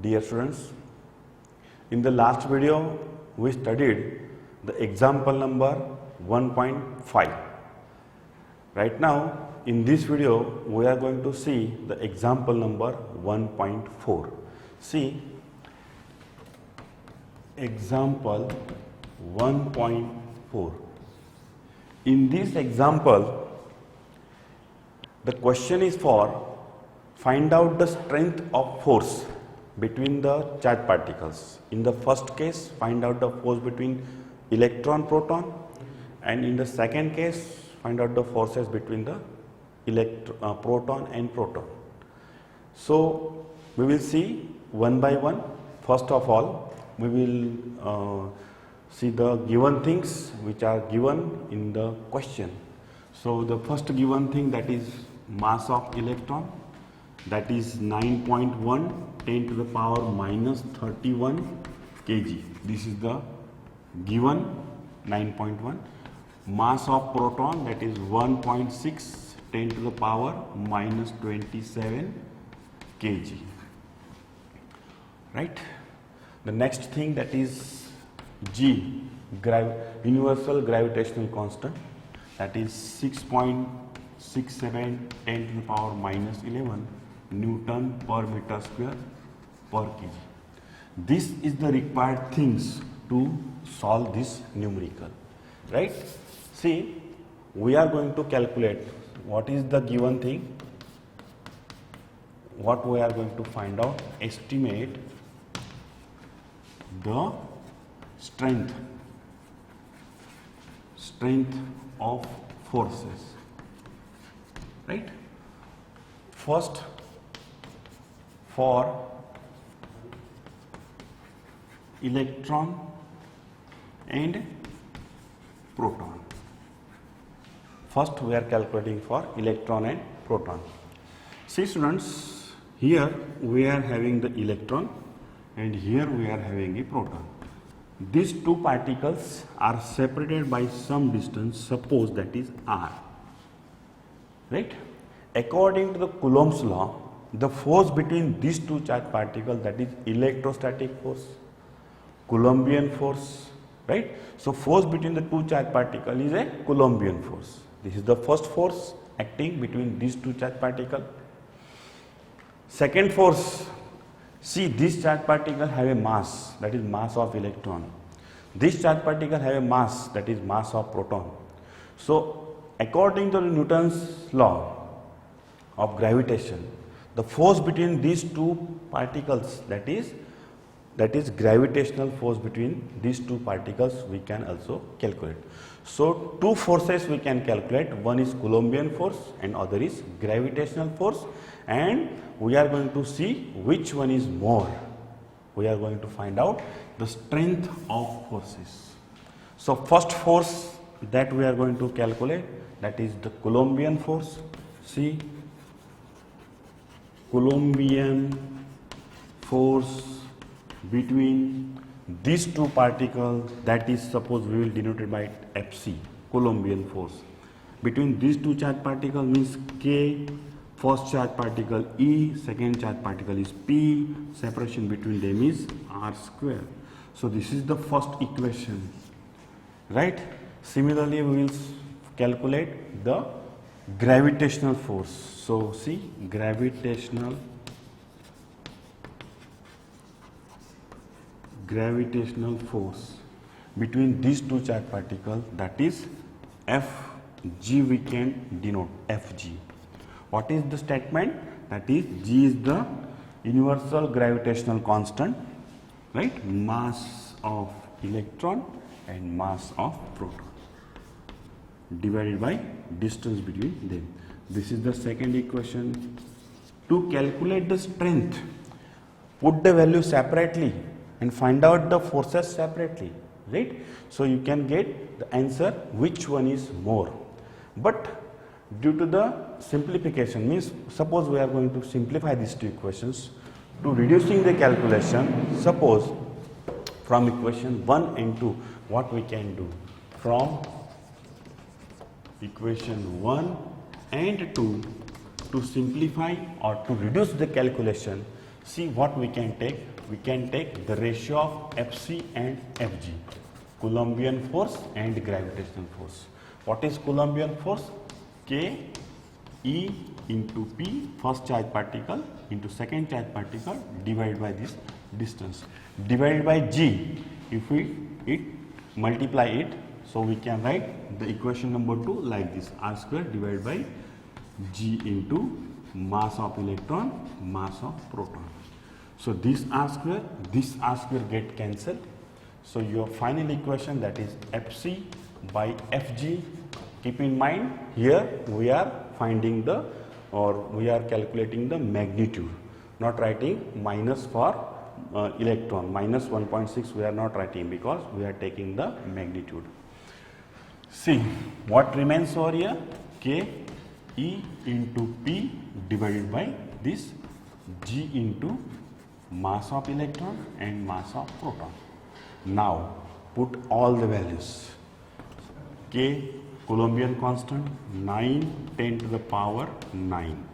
Dear students, in the last video we studied the example number 1.5. Right now in this video we are going to see the example number 1.4. See, example 1.4. In this example, the question is for find out the strength of force between the charged particles. In the first case, find out the force between electron proton, and in the second case, find out the forces between the proton and proton. So we will see one by one. First of all, we will see the given things which are given in the question. So the first given thing, that is mass of electron, that is 9.1 10 to the power minus 31 kg. This is the given 9.1. Mass of proton, that is 1.6 10 to the power minus 27 kg. Right? The next thing, that is G, universal gravitational constant, that is 6.67 10 to the power minus 11 Newton per meter square per kg. This is the required things to solve this numerical, right? See, we are going to calculate what is the given thing, what we are going to find out, estimate the strength of forces, right? First, for electron and proton. First we are calculating for electron and proton. See students, here we are having the electron and here we are having a proton. These two particles are separated by some distance, suppose that is r, right? According to the Coulomb's law, the force between these two charged particles, that is electrostatic force, Coulombian force, right? So force between the two charged particles is a Coulombian force. This is the first force acting between these two charged particles. Second force, see, these charged particles have a mass, that is mass of electron. These charged particles have a mass, that is mass of proton. So according to Newton's law of gravitation, the force between these two particles, that is gravitational force between these two particles, we can also calculate. So two forces we can calculate, one is Coulombian force and other is gravitational force, and we are going to see which one is more. We are going to find out the strength of forces. So first force that we are going to calculate, that is the Coulombian force. See, Coulombian force between these two particles, that is, suppose we will denote it by Fc, Coulombian force. Between these two charged particles means K, first charged particle E, second charged particle is P, separation between them is R square. So this is the first equation, right? Similarly, we will calculate the gravitational force. So see, gravitational force between these two charged particles, that is Fg, we can denote Fg. What is the statement? That is G is the universal gravitational constant, right? Mass of electron and mass of proton divided by distance between them. This is the second equation. To calculate the strength, put the value separately and find out the forces separately, right? So you can get the answer which one is more. But due to the simplification, means suppose we are going to simplify these two equations, to reducing the calculation, suppose from equation 1 and 2, what we can do? From equation 1 and 2, to simplify or to reduce the calculation, See what we can take. We can take the ratio of Fc and Fg, Coulombian force and gravitational force. What is Coulombian force? K E into P, first charge particle, into second charge particle, divided by this distance, divided by G. If we multiply it, so we can write the equation number 2 like this: R square divided by G into mass of electron, mass of proton. So this R square get cancelled. So your final equation, that is Fc by Fg. Keep in mind, here we are finding the, or we are calculating the magnitude, not writing minus for electron. Minus 1.6 we are not writing because we are taking the magnitude. See what remains over here: K E into P divided by this G into mass of electron and mass of proton. Now put all the values. K, Coulombian constant, 9 10 to the power 9.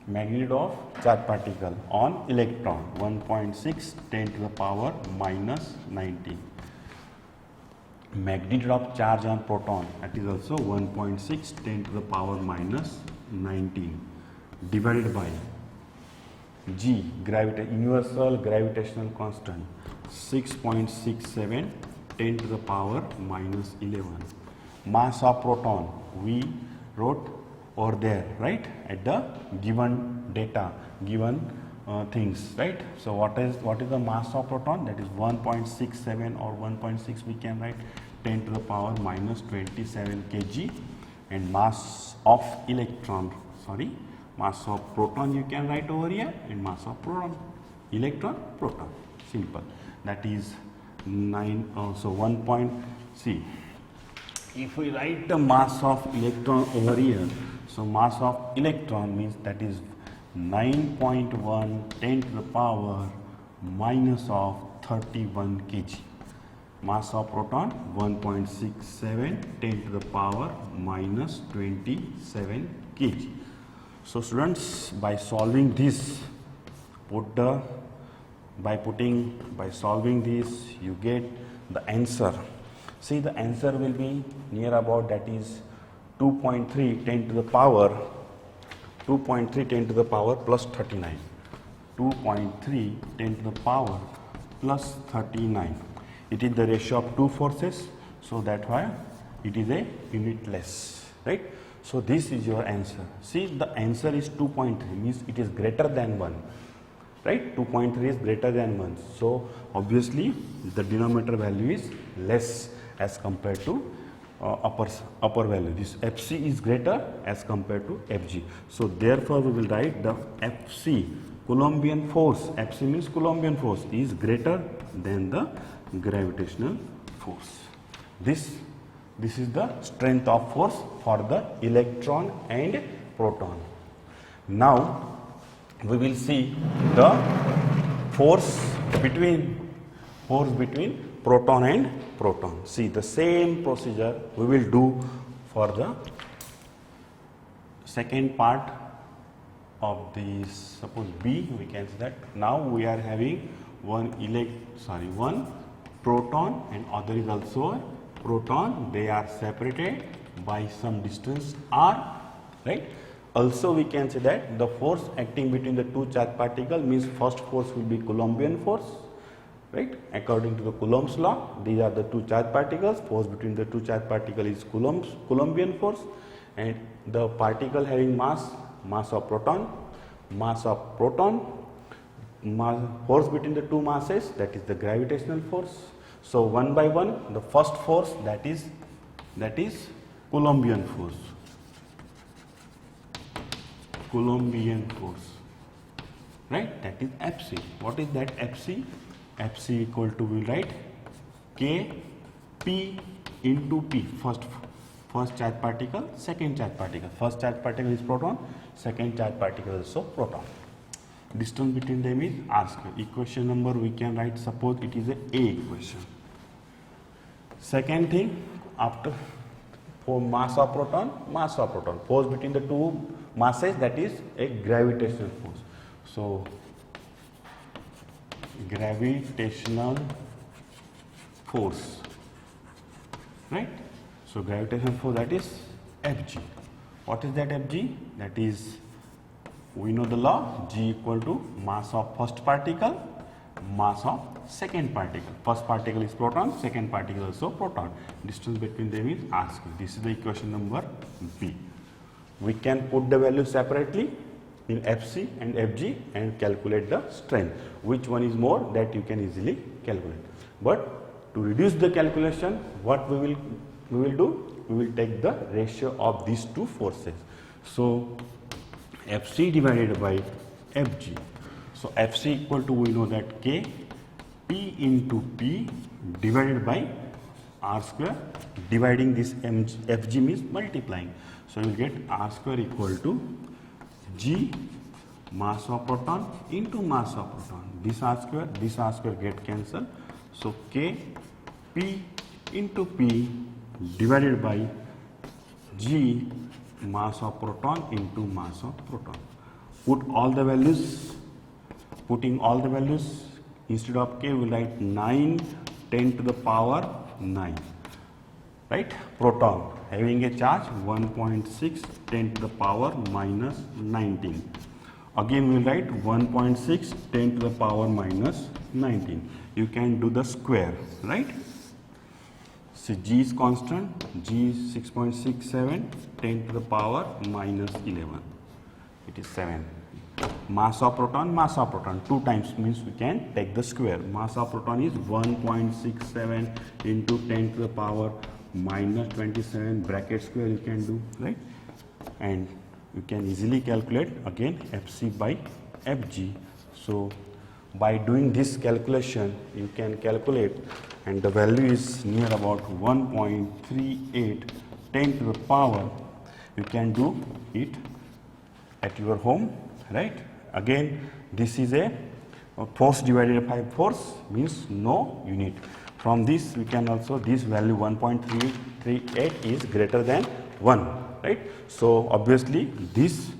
Magnitude of charge particle on electron, 1.6 10 to the power minus 19. Magnitude of charge on proton, that is also 1.6 10 to the power minus 19, divided by G, universal gravitational constant, 6.67 10 to the power minus 11. Mass of proton, we wrote over there, right, at the given data, given things, right. So what is the mass of proton? That is 1.67 or 1.6 we can write 10 to the power minus 27 kg. And mass of electron, mass of proton you can write over here, and mass of proton, electron, proton, simple. That is 9, so 1. See, if we write the mass of electron over here, so mass of electron means that is 9.1 10 to the power minus of 31 kg. Mass of proton 1.67 10 to the power minus 27 kg. So students, by solving this, by solving this, you get the answer. See, the answer will be near about, that is 2.3 10 to the power, 2.3 10 to the power plus 39. 2.3 10 to the power plus 39. It is the ratio of two forces, so that's why it is a unitless, right? So this is your answer. See, the answer is 2.3, means it is greater than 1, right? 2.3 is greater than 1. So obviously the denominator value is less as compared to upper value. This Fc is greater as compared to Fg. So therefore we will write the Fc, Coulombian force, Fc means Coulombian force, is greater than the gravitational force. This is the strength of force for the electron and proton. Now we will see the force between proton and proton. See, the same procedure we will do for the second part of this. Suppose B, we can say that now we are having one proton and other is also a proton. They are separated by some distance r, right? Also we can say that the force acting between the two charged particles means first force will be Coulombian force, right? According to the Coulomb's law, these are the two charged particles. Force between the two charged particles is Coulombian force, and the particle having mass of proton, force between the two masses, that is the gravitational force. So one by one, the first force, that is Coulombian force. Coulombian force, right? That is Fc. What is that Fc? Fc equal to, we write K P into P. First charge particle, second charge particle. First charge particle is proton, second charge particle is also proton. Distance between them is r square. Equation number we can write, suppose it is a equation. Second thing, after for mass of proton, force between the two masses, that is a gravitational force. So gravitational force, right? So gravitational force, that is Fg. What is that Fg? That is, we know the law, G equal to mass of first particle, mass of second particle. First particle is proton, second particle also proton. Distance between them is r square. This is the equation number B. We can put the value separately in Fc and Fg and calculate the strength. Which one is more, that you can easily calculate. But to reduce the calculation, what we will do? We will take the ratio of these two forces. So Fc divided by Fg. So Fc equal to, we know that K P into P divided by R square. Dividing this Fg means multiplying. So you will get R square equal to G mass of proton into mass of proton. This R square get cancelled. So K P into P divided by G mass of proton into mass of proton. Putting all the values, instead of K we will write 9 10 to the power 9, right? Proton having a charge 1.6 10 to the power minus 19. Again we will write 1.6 10 to the power minus 19. You can do the square, right? So G is constant, G is 6.67 10 to the power minus 11. It is 7. Mass of proton, 2 times means we can take the square. Mass of proton is 1.67 into 10 to the power minus 27, bracket square you can do, right? And you can easily calculate again Fc by Fg. So by doing this calculation, you can calculate, and the value is near about 1.38 10 to the power. You can do it at your home, right? Again, this is a force divided by force means no unit. From this we can also, this value 1.338 is greater than 1, right? So obviously this,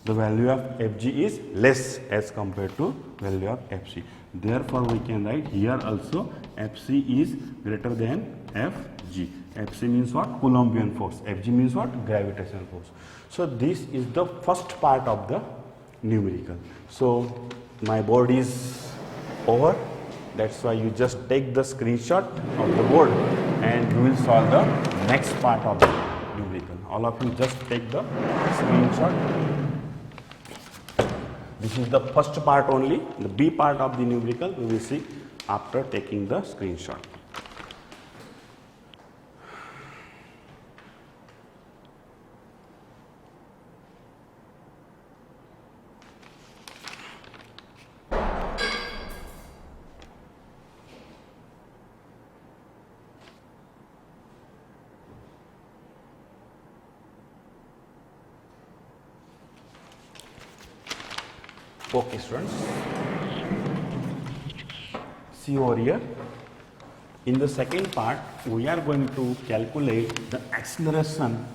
the value of Fg is less as compared to value of Fc. Therefore we can write here also Fc is greater than Fg. Fc means what? Coulombian force. Fg means what? Gravitational force. So this is the first part of the numerical. So my board is over. That's why you just take the screenshot of the board and you will solve the next part of the numerical. All of you just take the screenshot. This is the first part only. The B part of the numerical we will see after taking the screenshot. Okay students, see over here, in the second part we are going to calculate the acceleration,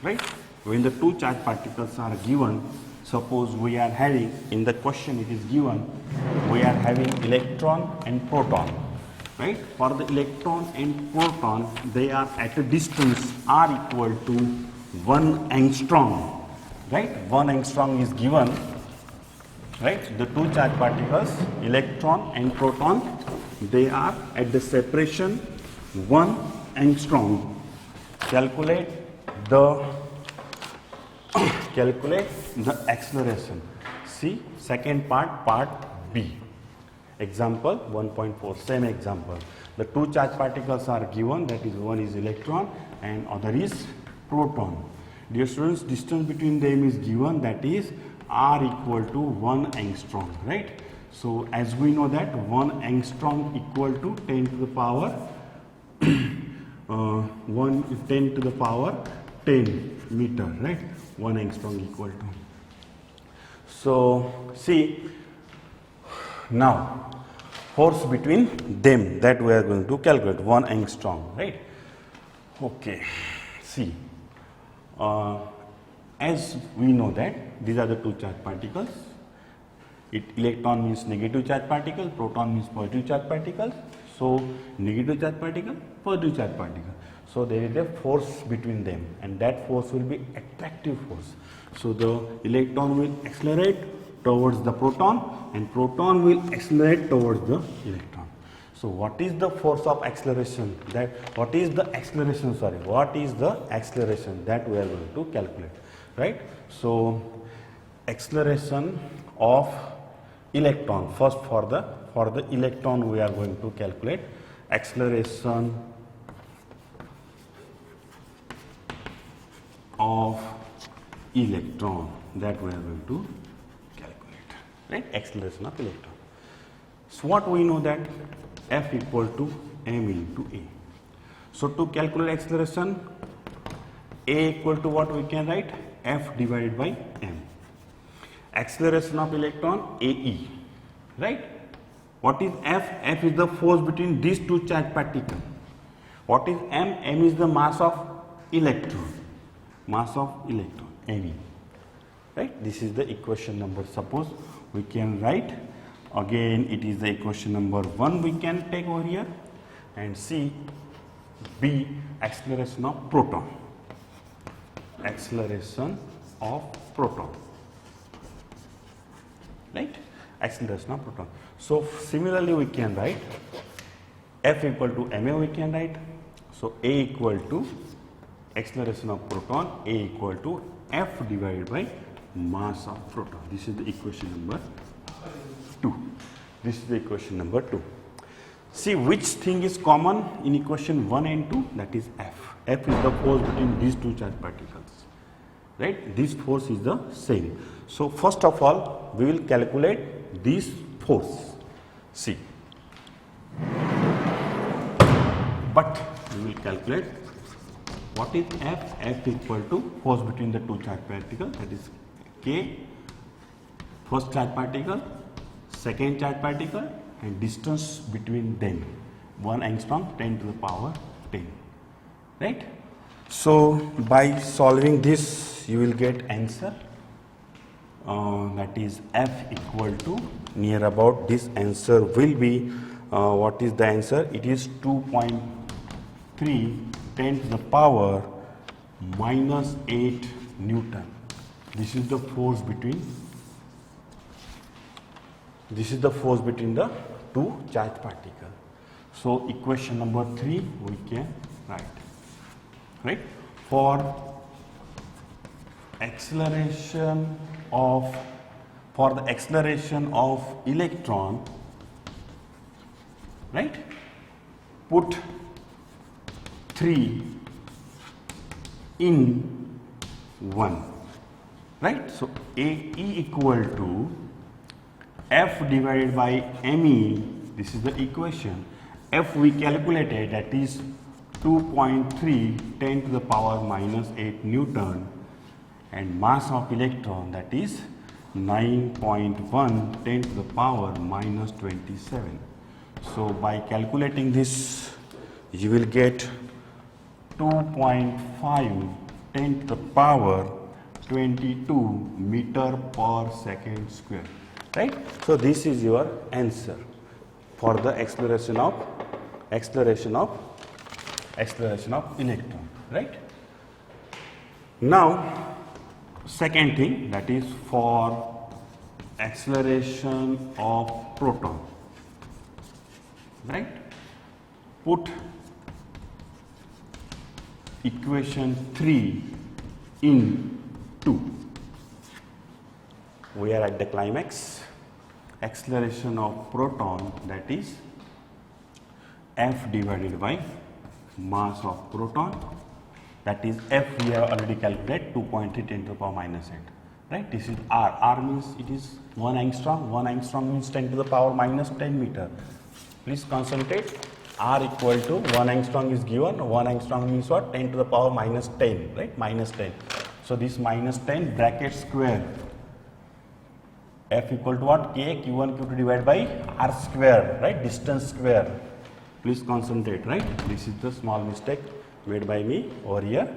right? When the two charged particles are given, suppose we are having, in the question it is given, we are having electron and proton, right? For the electron and proton, they are at a distance r equal to 1 angstrom, right? 1 angstrom is given. Right, the two charged particles, electron and proton, they are at the separation 1 angstrom. Calculate the acceleration. See second part, part B. Example 1.4, same example. The two charged particles are given, that is one is electron and other is proton. Dear students, distance between them is given, that is r equal to 1 angstrom, right? So as we know that 1 angstrom equal to 10 to the power 10 to the power 10 meter, right? 1 angstrom equal to. So see now force between them, that we are going to calculate 1 angstrom, right? Okay, see. As we know that these are the two charged particles, Electron means negative charge particle, proton means positive charge particle. So negative charge particle, positive charge particle. So there is a force between them, and that force will be attractive force. So the electron will accelerate towards the proton, and proton will accelerate towards the electron. So what is the force of acceleration? What is the acceleration that we are going to calculate, right? So acceleration of electron, first for the electron we are going to calculate acceleration of electron, that we are going to calculate, right? Acceleration of electron. So what we know, that F equal to m into a. So to calculate acceleration, a equal to what we can write? F divided by m. Acceleration of electron, AE, right? What is F? F is the force between these two charged particles. What is m? M is the mass of electron. Mass of electron, ME, right? This is the equation number. Suppose we can write again, it is the equation number 1 we can take over here, and C, B, acceleration of proton. Acceleration of proton, right? Acceleration of proton. So similarly we can write F equal to ma, we can write. So A equal to acceleration of proton, A equal to F divided by mass of proton. This is the equation number 2. This is the equation number 2. See which thing is common in equation 1 and 2, that is F. F is the force between these two charged particles, right? This force is the same. So first of all we will calculate this force, C. But we will calculate what is F? F equal to force between the two charged particles, that is K, first charged particle, second charged particle, and distance between them, 1 angstrom 10 to the power 10, right? So by solving this you will get answer, that is F equal to, near about this answer will be, what is the answer? It is 2.3 10 to the power minus 8 Newton. This is the force between the two charged particles. So equation number 3 we can write, right? For the acceleration of electron, right? Put 3 in 1, right? So AE equal to F divided by ME, this is the equation. F we calculated, that is 2.3 10 to the power minus 8 Newton, and mass of electron, that is 9.1 10 to the power minus 27. So by calculating this you will get 2.5 10 to the power 22 meter per second square, right? So this is your answer for the acceleration of electron, right? Now second thing, that is for acceleration of proton, right? Put equation 3 in 2. We are at the climax. Acceleration of proton, that is F divided by mass of proton, that is F we have already calculated, 2.3 10 to the power minus 8, right? This is R. R means it is 1 angstrom. 1 angstrom means 10 to the power minus 10 meter. Please concentrate. R equal to 1 angstrom is given. 1 angstrom means what? 10 to the power minus 10, right? Minus 10. So this minus 10 bracket square. F equal to what? K, Q1, Q2 divided by R square, right? Distance square. Please concentrate, right? This is the small mistake made by me over here.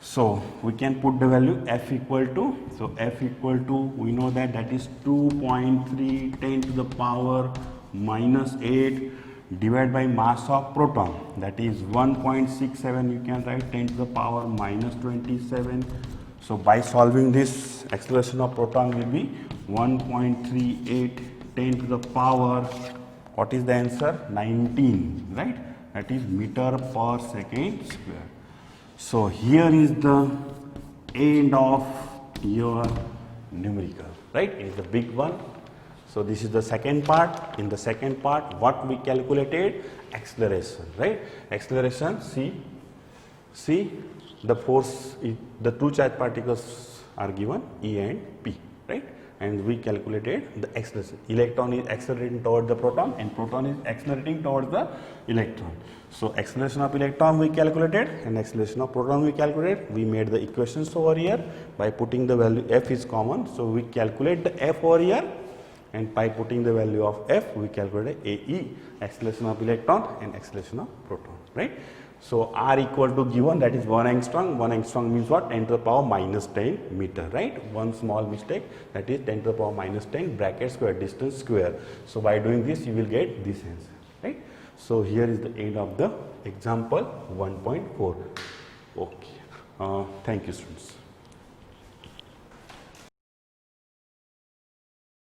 So we can put the value f equal to, so f equal to, we know that is 2.3 10 to the power minus 8 divided by mass of proton, that is 1.67, you can write 10 to the power minus 27. So by solving this, acceleration of proton will be 1.38 10 to the power, what is the answer? 19, right? That is meter per second square. So here is the end of your numerical, right? It is the big one. So this is the second part. In the second part, what we calculated? Acceleration, right? Acceleration, see the force, the two charged particles are given E and P, right? And we calculated the acceleration. Electron is accelerating towards the proton and proton is accelerating towards the electron. So acceleration of electron we calculated and acceleration of proton we calculated. We made the equations over here by putting the value f is common. So we calculate the f over here, and by putting the value of f we calculate AE, acceleration of electron and acceleration of proton, right? So r equal to given, that is 1 angstrom. 1 angstrom means what? 10 to the power minus 10 meter, right? One small mistake, that is 10 to the power minus 10 bracket square, distance square. So by doing this you will get this answer, right? So here is the end of the example 1.4. Okay. Thank you, students.